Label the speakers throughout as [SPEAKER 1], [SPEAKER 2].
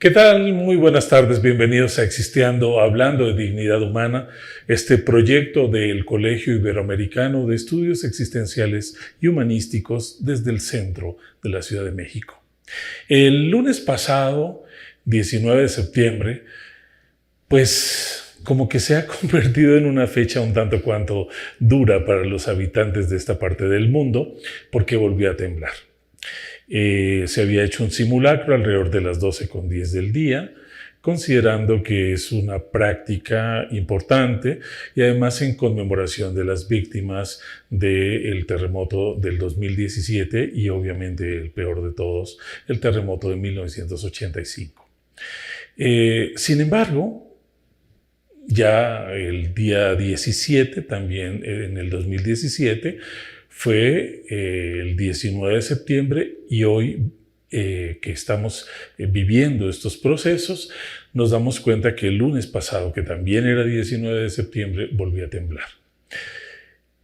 [SPEAKER 1] ¿Qué tal? Muy buenas tardes, bienvenidos a Existiendo, hablando de dignidad humana, este proyecto del Colegio Iberoamericano de Estudios Existenciales y Humanísticos desde el centro de la Ciudad de México. El lunes pasado, 19 de septiembre, pues como que se ha convertido en una fecha un tanto cuanto dura para los habitantes de esta parte del mundo, porque volvió a temblar. Se había hecho un simulacro alrededor de las 12:10 del día, considerando que es una práctica importante y además en conmemoración de las víctimas del terremoto del 2017 y obviamente el peor de todos, el terremoto de 1985. Sin embargo, ya el día 17, también en el 2017, fue el 19 de septiembre y hoy que estamos viviendo estos procesos, nos damos cuenta que el lunes pasado, que también era 19 de septiembre, volvió a temblar.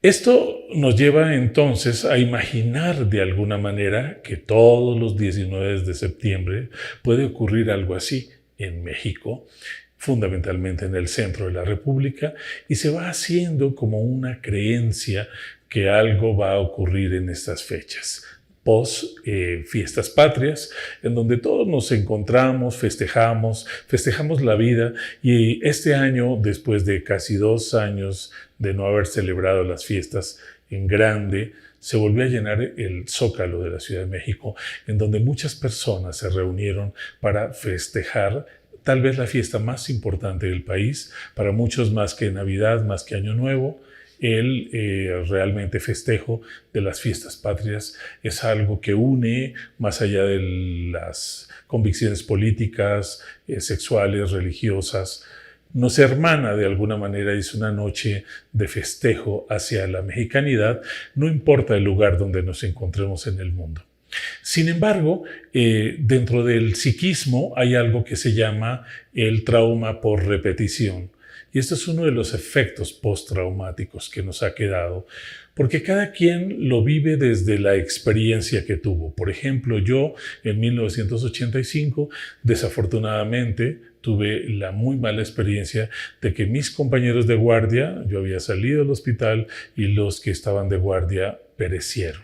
[SPEAKER 1] Esto nos lleva entonces a imaginar de alguna manera que todos los 19 de septiembre puede ocurrir algo así en México, fundamentalmente en el centro de la República, y se va haciendo como una creencia que algo va a ocurrir en estas fechas, post fiestas patrias, en donde todos nos encontramos, festejamos la vida, y este año, después de casi 2 años de no haber celebrado las fiestas en grande, se volvió a llenar el Zócalo de la Ciudad de México, en donde muchas personas se reunieron para festejar tal vez la fiesta más importante del país, para muchos más que Navidad, más que Año Nuevo. El realmente festejo de las fiestas patrias es algo que une más allá de las convicciones políticas, sexuales, religiosas. Nos hermana de alguna manera, es una noche de festejo hacia la mexicanidad, no importa el lugar donde nos encontremos en el mundo. Sin embargo, dentro del psiquismo hay algo que se llama el trauma por repetición. Y esto es uno de los efectos postraumáticos que nos ha quedado, porque cada quien lo vive desde la experiencia que tuvo. Por ejemplo, yo en 1985, desafortunadamente, tuve la muy mala experiencia de que mis compañeros de guardia, yo había salido del hospital y los que estaban de guardia perecieron.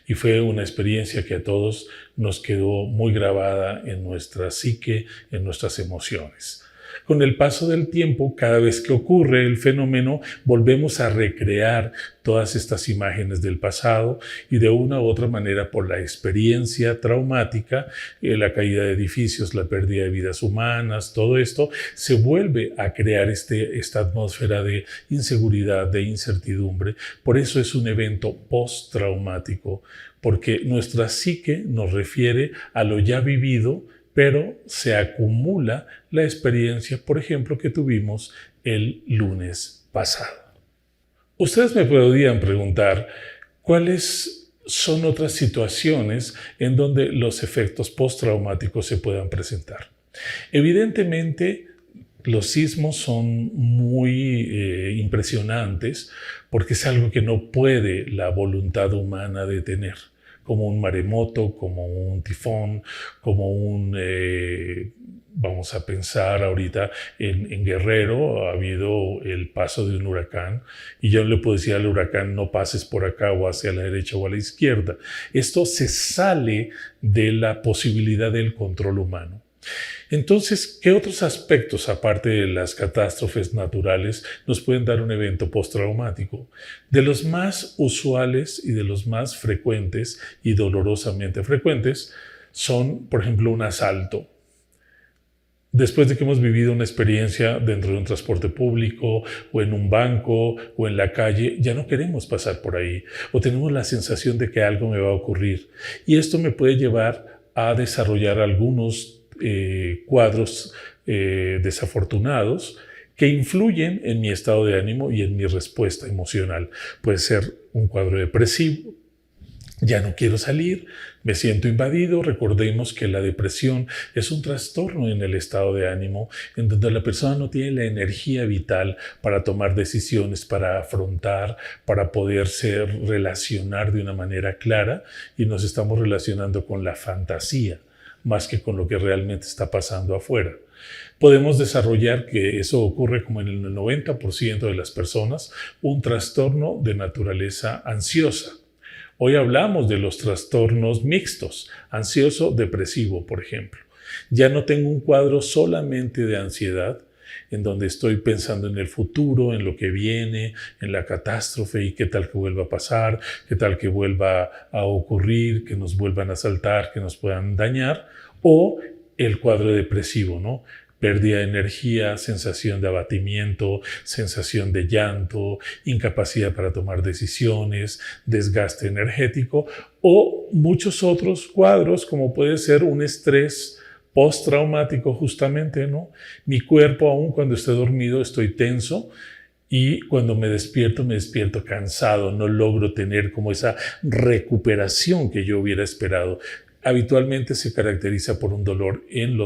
[SPEAKER 1] Y fue una experiencia que a todos nos quedó muy grabada en nuestra psique, en nuestras emociones. Con el paso del tiempo, cada vez que ocurre el fenómeno, volvemos a recrear todas estas imágenes del pasado y de una u otra manera, por la experiencia traumática, la caída de edificios, la pérdida de vidas humanas, todo esto se vuelve a crear esta atmósfera de inseguridad, de incertidumbre. Por eso es un evento postraumático, porque nuestra psique nos refiere a lo ya vivido, pero se acumula la experiencia, por ejemplo, que tuvimos el lunes pasado. Ustedes me podrían preguntar cuáles son otras situaciones en donde los efectos postraumáticos se puedan presentar. Evidentemente, los sismos son muy impresionantes porque es algo que no puede la voluntad humana detener, como un maremoto, como un tifón, como vamos a pensar ahorita en Guerrero, ha habido el paso de un huracán y yo le puedo decir al huracán no pases por acá o hacia la derecha o a la izquierda. Esto se sale de la posibilidad del control humano. Entonces, ¿qué otros aspectos, aparte de las catástrofes naturales, nos pueden dar un evento postraumático? De los más usuales y de los más frecuentes y dolorosamente frecuentes son, por ejemplo, un asalto. Después de que hemos vivido una experiencia dentro de un transporte público o en un banco o en la calle, ya no queremos pasar por ahí o tenemos la sensación de que algo me va a ocurrir. Y esto me puede llevar a desarrollar algunos cuadros desafortunados que influyen en mi estado de ánimo y en mi respuesta emocional. Puede ser un cuadro depresivo, ya no quiero salir, me siento invadido. Recordemos que la depresión es un trastorno en el estado de ánimo en donde la persona no tiene la energía vital para tomar decisiones, para afrontar, para poderse relacionar de una manera clara y nos estamos relacionando con la fantasía más que con lo que realmente está pasando afuera. Podemos desarrollar, que eso ocurre como en el 90% de las personas, un trastorno de naturaleza ansiosa. Hoy hablamos de los trastornos mixtos, ansioso-depresivo, por ejemplo. Ya no tengo un cuadro solamente de ansiedad, en donde estoy pensando en el futuro, en lo que viene, en la catástrofe y qué tal que vuelva a pasar, qué tal que vuelva a ocurrir, que nos vuelvan a asaltar, que nos puedan dañar, o el cuadro depresivo, ¿no? Pérdida de energía, sensación de abatimiento, sensación de llanto, incapacidad para tomar decisiones, desgaste energético o muchos otros cuadros como puede ser un estrés postraumático justamente, ¿no? Mi cuerpo, aun cuando esté dormido, estoy tenso y cuando me despierto cansado, no logro tener como esa recuperación que yo hubiera esperado. Habitualmente se caracteriza por un dolor en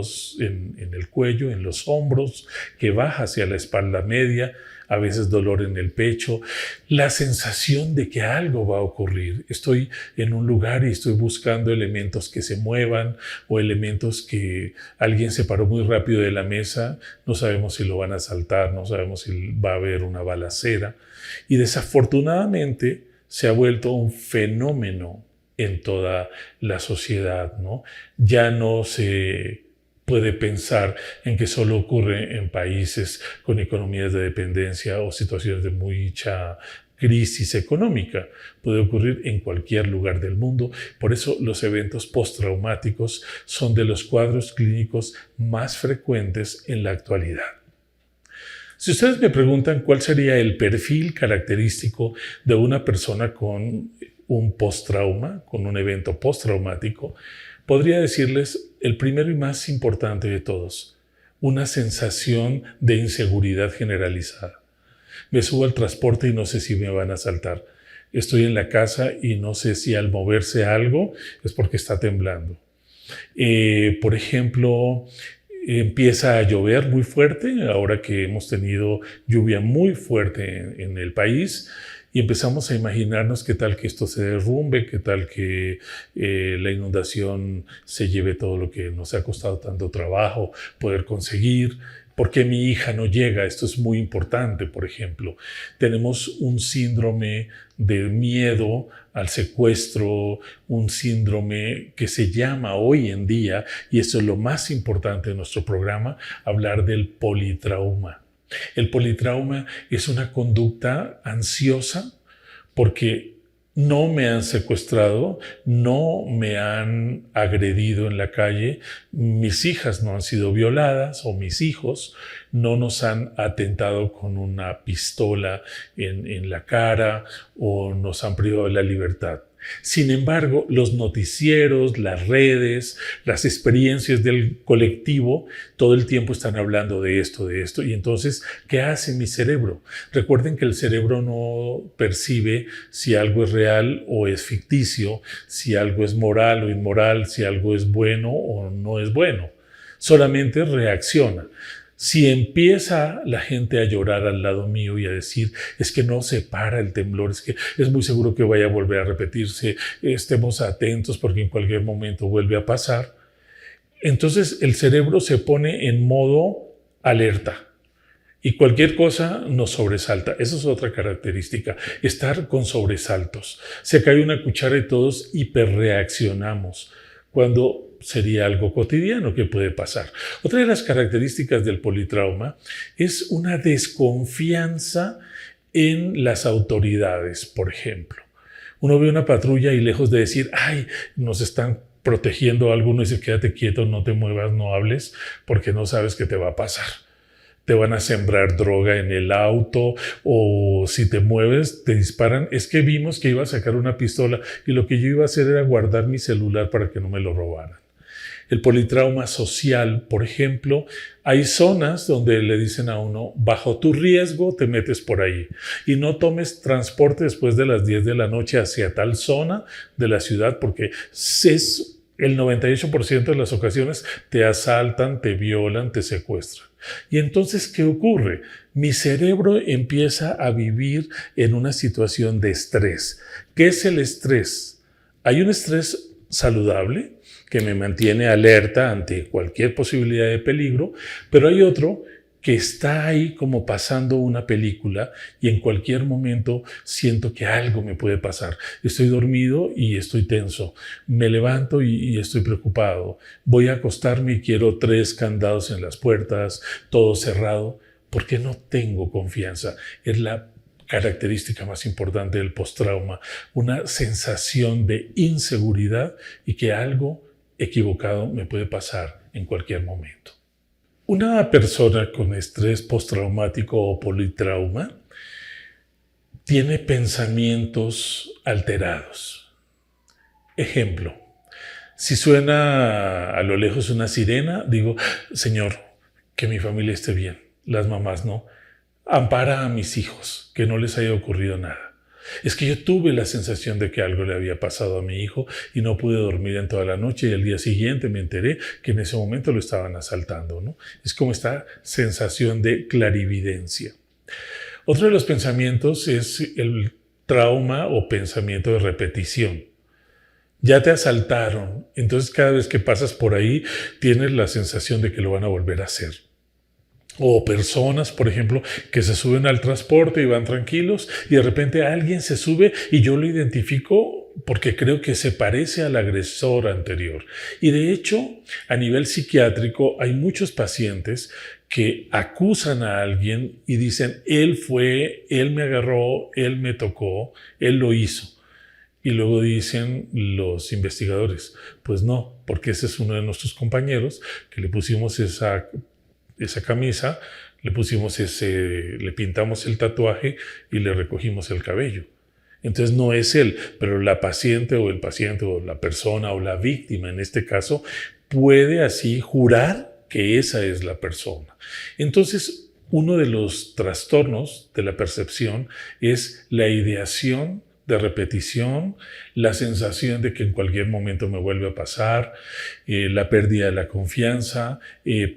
[SPEAKER 1] el cuello, en los hombros, que baja hacia la espalda media, a veces dolor en el pecho, la sensación de que algo va a ocurrir. Estoy en un lugar y estoy buscando elementos que se muevan o elementos que alguien se paró muy rápido de la mesa, no sabemos si lo van a asaltar, no sabemos si va a haber una balacera. Y desafortunadamente se ha vuelto un fenómeno en toda la sociedad, ¿no? Ya no se puede pensar en que solo ocurre en países con economías de dependencia o situaciones de mucha crisis económica. Puede ocurrir en cualquier lugar del mundo. Por eso los eventos postraumáticos son de los cuadros clínicos más frecuentes en la actualidad. Si ustedes me preguntan cuál sería el perfil característico de una persona con un postrauma, con un evento postraumático, podría decirles el primero y más importante de todos, una sensación de inseguridad generalizada. Me subo al transporte y no sé si me van a asaltar. Estoy en la casa y no sé si al moverse algo es porque está temblando. Por ejemplo, empieza a llover muy fuerte, ahora que hemos tenido lluvia muy fuerte en el país, y empezamos a imaginarnos qué tal que esto se derrumbe, qué tal que la inundación se lleve todo lo que nos ha costado tanto trabajo poder conseguir. ¿Por qué mi hija no llega? Esto es muy importante, por ejemplo. Tenemos un síndrome de miedo al secuestro, un síndrome que se llama hoy en día, y esto es lo más importante de nuestro programa, hablar del politrauma. El politrauma es una conducta ansiosa porque no me han secuestrado, no me han agredido en la calle, mis hijas no han sido violadas o mis hijos no nos han atentado con una pistola en la cara o nos han privado de la libertad. Sin embargo, los noticieros, las redes, las experiencias del colectivo, todo el tiempo están hablando de esto, y entonces, ¿qué hace mi cerebro? Recuerden que el cerebro no percibe si algo es real o es ficticio, si algo es moral o inmoral, si algo es bueno o no es bueno. Solamente reacciona. Si empieza la gente a llorar al lado mío y a decir, es que no se para el temblor, es que es muy seguro que vaya a volver a repetirse, estemos atentos porque en cualquier momento vuelve a pasar, entonces el cerebro se pone en modo alerta y cualquier cosa nos sobresalta. Esa es otra característica, estar con sobresaltos. Se cae una cuchara y todos hiperreaccionamos, cuando sería algo cotidiano que puede pasar. Otra de las características del politrauma es una desconfianza en las autoridades, por ejemplo. Uno ve una patrulla y lejos de decir, ay, nos están protegiendo, alguno dice, quédate quieto, no te muevas, no hables, porque no sabes qué te va a pasar. Te van a sembrar droga en el auto o si te mueves te disparan. Es que vimos que iba a sacar una pistola y lo que yo iba a hacer era guardar mi celular para que no me lo robaran. El politrauma social, por ejemplo, hay zonas donde le dicen a uno, bajo tu riesgo te metes por ahí y no tomes transporte después de las 10 de la noche hacia tal zona de la ciudad porque es el 98% de las ocasiones te asaltan, te violan, te secuestran. Y entonces, ¿qué ocurre? Mi cerebro empieza a vivir en una situación de estrés. ¿Qué es el estrés? Hay un estrés saludable, que me mantiene alerta ante cualquier posibilidad de peligro, pero hay otro que está ahí como pasando una película y en cualquier momento siento que algo me puede pasar. Estoy dormido y estoy tenso. Me levanto y estoy preocupado. Voy a acostarme y quiero 3 candados en las puertas, todo cerrado, porque no tengo confianza. Es la característica más importante del postrauma, una sensación de inseguridad y que algo equivocado me puede pasar en cualquier momento. Una persona con estrés postraumático o politrauma tiene pensamientos alterados. Ejemplo, si suena a lo lejos una sirena, digo, Señor, que mi familia esté bien. Las mamás no. Ampara a mis hijos, que no les haya ocurrido nada. Es que yo tuve la sensación de que algo le había pasado a mi hijo y no pude dormir en toda la noche y al día siguiente me enteré que en ese momento lo estaban asaltando, ¿no? Es como esta sensación de clarividencia. Otro de los pensamientos es el trauma o pensamiento de repetición. Ya te asaltaron, entonces cada vez que pasas por ahí tienes la sensación de que lo van a volver a hacer. O personas, por ejemplo, que se suben al transporte y van tranquilos y de repente alguien se sube y yo lo identifico porque creo que se parece al agresor anterior. Y de hecho, a nivel psiquiátrico hay muchos pacientes que acusan a alguien y dicen, él fue, él me agarró, él me tocó, él lo hizo. Y luego dicen los investigadores, pues no, porque ese es uno de nuestros compañeros que le pusimos esa camisa, le pintamos el tatuaje y le recogimos el cabello. Entonces no es él, pero la paciente o el paciente o la persona o la víctima en este caso puede así jurar que esa es la persona. Entonces uno de los trastornos de la percepción es la ideación de repetición, la sensación de que en cualquier momento me vuelve a pasar, la pérdida de la confianza,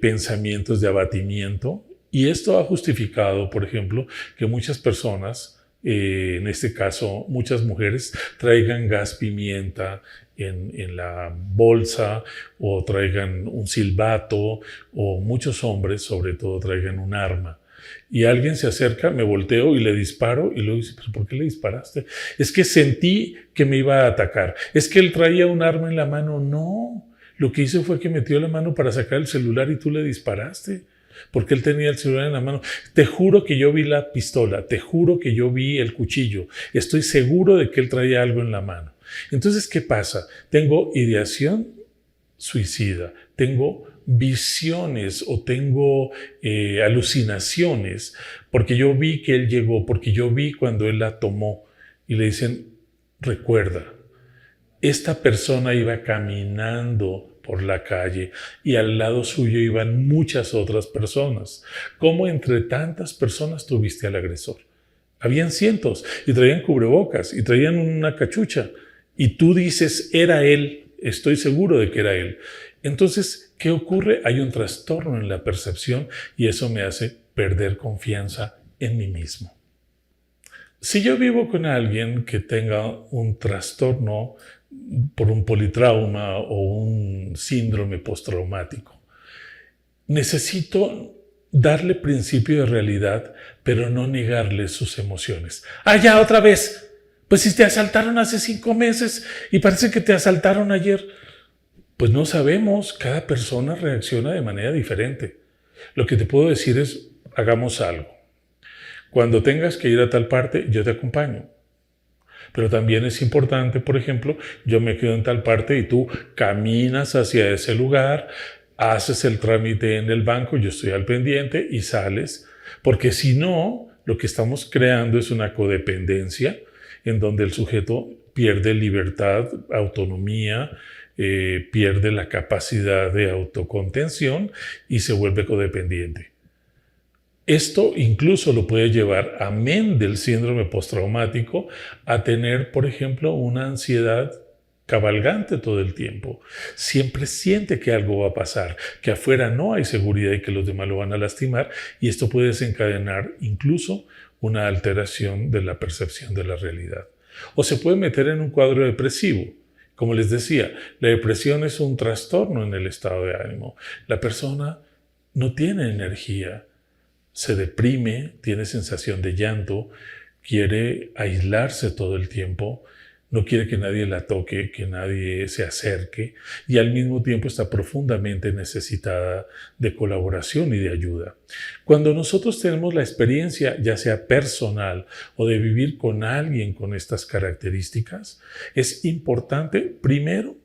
[SPEAKER 1] pensamientos de abatimiento. Y esto ha justificado, por ejemplo, que muchas personas, en este caso muchas mujeres, traigan gas pimienta en la bolsa o traigan un silbato o muchos hombres sobre todo traigan un arma. Y alguien se acerca, me volteo y le disparo y luego dice, ¿pero por qué le disparaste? Es que sentí que me iba a atacar. Es que él traía un arma en la mano. No, lo que hizo fue que metió la mano para sacar el celular y tú le disparaste. Porque él tenía el celular en la mano. Te juro que yo vi la pistola, te juro que yo vi el cuchillo. Estoy seguro de que él traía algo en la mano. Entonces, ¿qué pasa? Tengo ideación suicida, tengo visiones o tengo alucinaciones, porque yo vi que él llegó, porque yo vi cuando él la tomó y le dicen, recuerda, esta persona iba caminando por la calle y al lado suyo iban muchas otras personas. ¿Cómo entre tantas personas tuviste al agresor? Habían cientos y traían cubrebocas y traían una cachucha y tú dices, era él, estoy seguro de que era él. Entonces, ¿qué ocurre? Hay un trastorno en la percepción y eso me hace perder confianza en mí mismo. Si yo vivo con alguien que tenga un trastorno por un politrauma o un síndrome postraumático, necesito darle principio de realidad, pero no negarle sus emociones. ¡Ah, ya, otra vez! Pues si te asaltaron hace 5 meses y parece que te asaltaron ayer. Pues no sabemos, cada persona reacciona de manera diferente. Lo que te puedo decir es, hagamos algo. Cuando tengas que ir a tal parte, yo te acompaño. Pero también es importante, por ejemplo, yo me quedo en tal parte y tú caminas hacia ese lugar, haces el trámite en el banco, yo estoy al pendiente y sales. Porque si no, lo que estamos creando es una codependencia en donde el sujeto pierde libertad, autonomía, pierde la capacidad de autocontención y se vuelve codependiente. Esto incluso lo puede llevar, amén del síndrome postraumático, a tener, por ejemplo, una ansiedad cabalgante todo el tiempo. Siempre siente que algo va a pasar, que afuera no hay seguridad y que los demás lo van a lastimar, y esto puede desencadenar incluso una alteración de la percepción de la realidad. O se puede meter en un cuadro depresivo, Como les decía, la depresión es un trastorno en el estado de ánimo. La persona no tiene energía, se deprime, tiene sensación de llanto, quiere aislarse todo el tiempo, no quiere que nadie la toque, que nadie se acerque y al mismo tiempo está profundamente necesitada de colaboración y de ayuda. Cuando nosotros tenemos la experiencia, ya sea personal o de vivir con alguien con estas características, es importante primero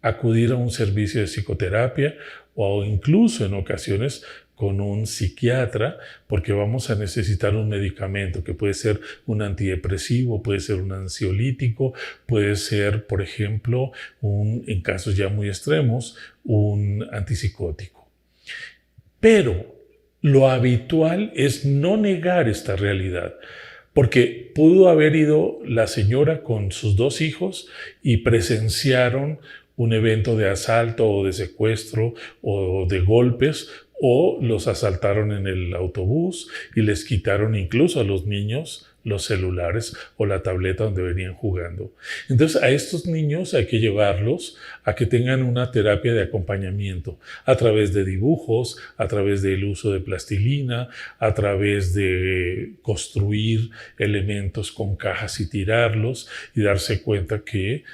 [SPEAKER 1] acudir a un servicio de psicoterapia o incluso en ocasiones con un psiquiatra, porque vamos a necesitar un medicamento que puede ser un antidepresivo, puede ser un ansiolítico, puede ser, por ejemplo, en casos ya muy extremos, un antipsicótico. Pero lo habitual es no negar esta realidad, porque pudo haber ido la señora con sus 2 hijos y presenciaron un evento de asalto o de secuestro o de golpes, o los asaltaron en el autobús y les quitaron incluso a los niños los celulares o la tableta donde venían jugando. Entonces a estos niños hay que llevarlos a que tengan una terapia de acompañamiento a través de dibujos, a través del uso de plastilina, a través de construir elementos con cajas y tirarlos y darse cuenta que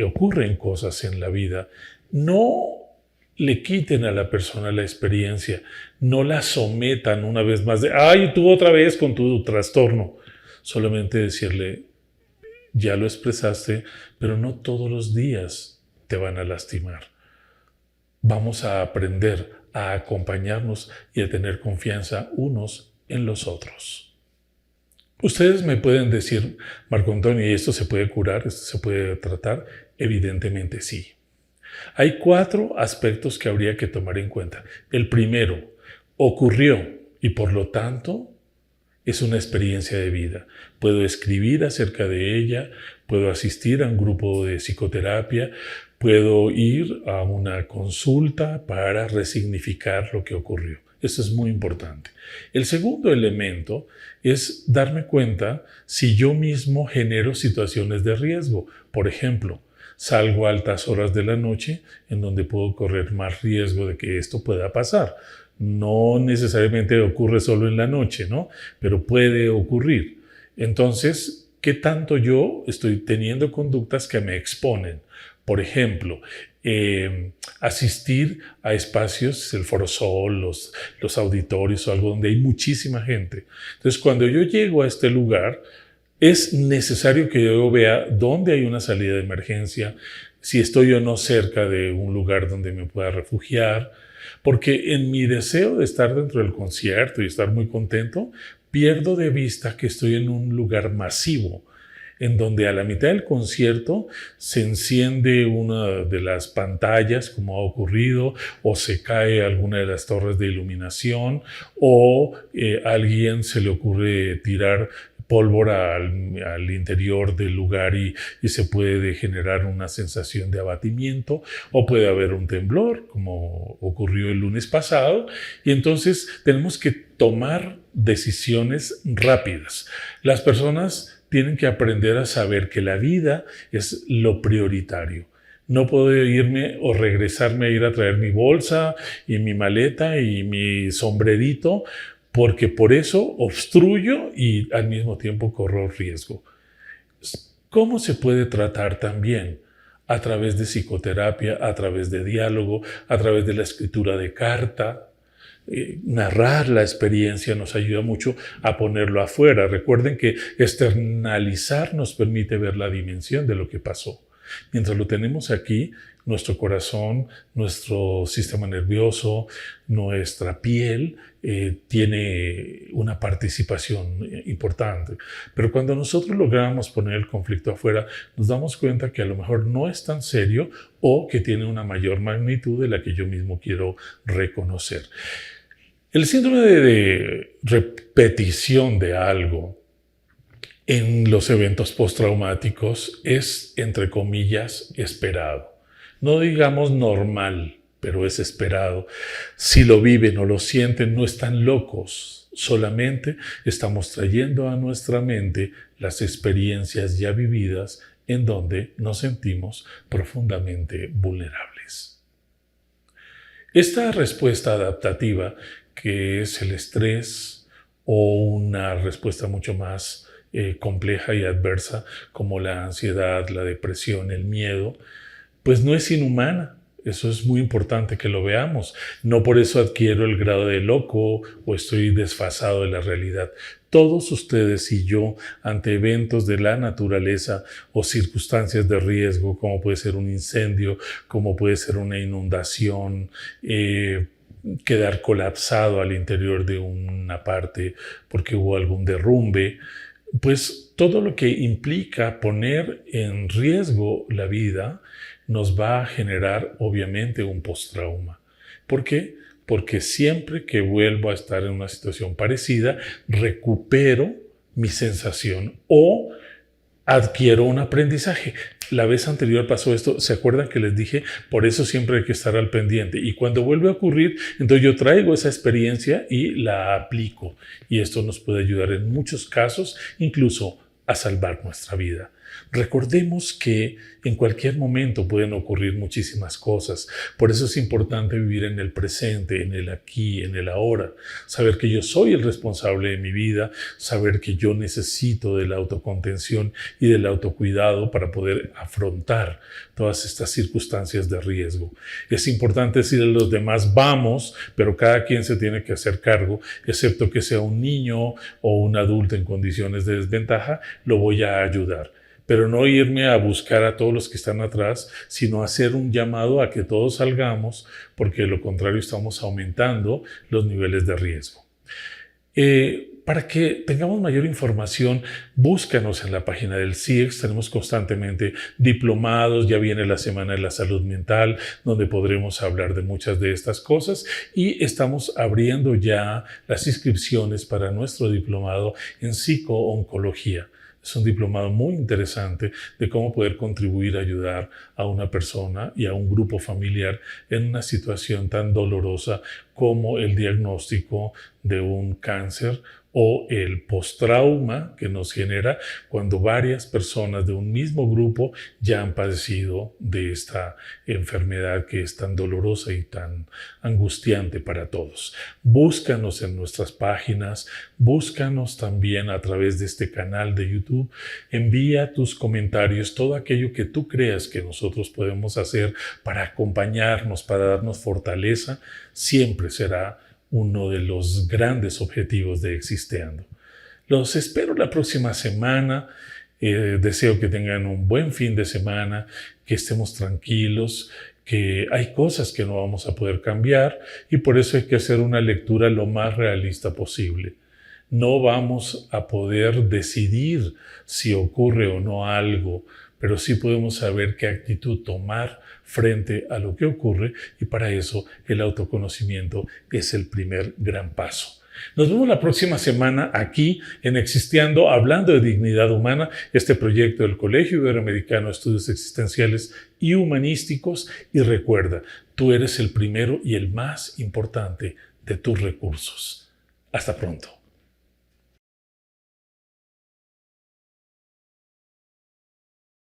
[SPEAKER 1] ocurren cosas en la vida. No le quiten a la persona la experiencia, no la sometan una vez más de ¡ay, tú otra vez con tu trastorno! Solamente decirle, ya lo expresaste, pero no todos los días te van a lastimar. Vamos a aprender a acompañarnos y a tener confianza unos en los otros. Ustedes me pueden decir, Marco Antonio, ¿y esto se puede curar? ¿Esto se puede tratar? Evidentemente sí. Hay 4 aspectos que habría que tomar en cuenta. El primero, ocurrió y por lo tanto es una experiencia de vida. Puedo escribir acerca de ella, puedo asistir a un grupo de psicoterapia, puedo ir a una consulta para resignificar lo que ocurrió. Eso es muy importante. El segundo elemento es darme cuenta si yo mismo genero situaciones de riesgo. Por ejemplo, salgo a altas horas de la noche en donde puedo correr más riesgo de que esto pueda pasar. No necesariamente ocurre solo en la noche, ¿no? Pero puede ocurrir. Entonces, ¿qué tanto yo estoy teniendo conductas que me exponen? Por ejemplo, asistir a espacios, el Foro Sol, los auditorios o algo donde hay muchísima gente. Entonces, cuando yo llego a este lugar, es necesario que yo vea dónde hay una salida de emergencia, si estoy o no cerca de un lugar donde me pueda refugiar, porque en mi deseo de estar dentro del concierto y estar muy contento, pierdo de vista que estoy en un lugar masivo, en donde a la mitad del concierto se enciende una de las pantallas, como ha ocurrido, o se cae alguna de las torres de iluminación, o a alguien se le ocurre tirar pólvora al interior del lugar y se puede generar una sensación de abatimiento, o puede haber un temblor, como ocurrió el lunes pasado, y entonces tenemos que tomar decisiones rápidas. Las personas tienen que aprender a saber que la vida es lo prioritario. No puedo irme o regresarme a ir a traer mi bolsa y mi maleta y mi sombrerito, porque por eso obstruyo y al mismo tiempo corro riesgo. ¿Cómo se puede tratar también? A través de psicoterapia, a través de diálogo, a través de la escritura de carta. Narrar la experiencia nos ayuda mucho a ponerlo afuera. Recuerden que externalizar nos permite ver la dimensión de lo que pasó. Mientras lo tenemos aquí, nuestro corazón, nuestro sistema nervioso, nuestra piel tiene una participación importante. Pero cuando nosotros logramos poner el conflicto afuera, nos damos cuenta que a lo mejor no es tan serio o que tiene una mayor magnitud de la que yo mismo quiero reconocer. El síndrome de repetición de algo en los eventos postraumáticos es, entre comillas, esperado. No digamos normal, pero es esperado. Si lo viven o lo sienten, no están locos. Solamente estamos trayendo a nuestra mente las experiencias ya vividas en donde nos sentimos profundamente vulnerables. Esta respuesta adaptativa, que es el estrés o una respuesta mucho más compleja y adversa como la ansiedad, la depresión, el miedo, pues no es inhumana. Eso es muy importante que lo veamos. No por eso adquiero el grado de loco o estoy desfasado de la realidad. Todos ustedes y yo, ante eventos de la naturaleza o circunstancias de riesgo, como puede ser un incendio, como puede ser una inundación, quedar colapsado al interior de una parte porque hubo algún derrumbe, pues todo lo que implica poner en riesgo la vida nos va a generar obviamente un postrauma. ¿Por qué? Porque siempre que vuelvo a estar en una situación parecida, recupero mi sensación o adquiero un aprendizaje. La vez anterior pasó esto, ¿se acuerdan que les dije? Por eso siempre hay que estar al pendiente. Y cuando vuelve a ocurrir, entonces yo traigo esa experiencia y la aplico. Y esto nos puede ayudar en muchos casos, incluso a salvar nuestra vida. Recordemos que en cualquier momento pueden ocurrir muchísimas cosas. Por eso es importante vivir en el presente, en el aquí, en el ahora. Saber que yo soy el responsable de mi vida, saber que yo necesito de la autocontención y del autocuidado para poder afrontar todas estas circunstancias de riesgo. Es importante decirle a los demás, vamos, pero cada quien se tiene que hacer cargo, excepto que sea un niño o un adulto en condiciones de desventaja, lo voy a ayudar. Pero no irme a buscar a todos los que están atrás, sino hacer un llamado a que todos salgamos, porque de lo contrario estamos aumentando los niveles de riesgo. Para que tengamos mayor información, búscanos en la página del CIEX. Tenemos constantemente diplomados, ya viene la Semana de la Salud Mental, donde podremos hablar de muchas de estas cosas, y estamos abriendo ya las inscripciones para nuestro diplomado en psicooncología. Es un diplomado muy interesante de cómo poder contribuir a ayudar a una persona y a un grupo familiar en una situación tan dolorosa como el diagnóstico de un cáncer o el postrauma que nos genera cuando varias personas de un mismo grupo ya han padecido de esta enfermedad que es tan dolorosa y tan angustiante para todos. Búscanos en nuestras páginas, búscanos también a través de este canal de YouTube, envía tus comentarios, todo aquello que tú creas que nosotros podemos hacer para acompañarnos, para darnos fortaleza, siempre será uno de los grandes objetivos de Existeando. Los espero la próxima semana. Deseo que tengan un buen fin de semana, que estemos tranquilos, que hay cosas que no vamos a poder cambiar y por eso hay que hacer una lectura lo más realista posible. No vamos a poder decidir si ocurre o no algo, pero sí podemos saber qué actitud tomar frente a lo que ocurre y para eso el autoconocimiento es el primer gran paso. Nos vemos la próxima semana aquí en Existeando, hablando de dignidad humana, este proyecto del Colegio Iberoamericano de Estudios Existenciales y Humanísticos. Y recuerda, tú eres el primero y el más importante de tus recursos. Hasta pronto.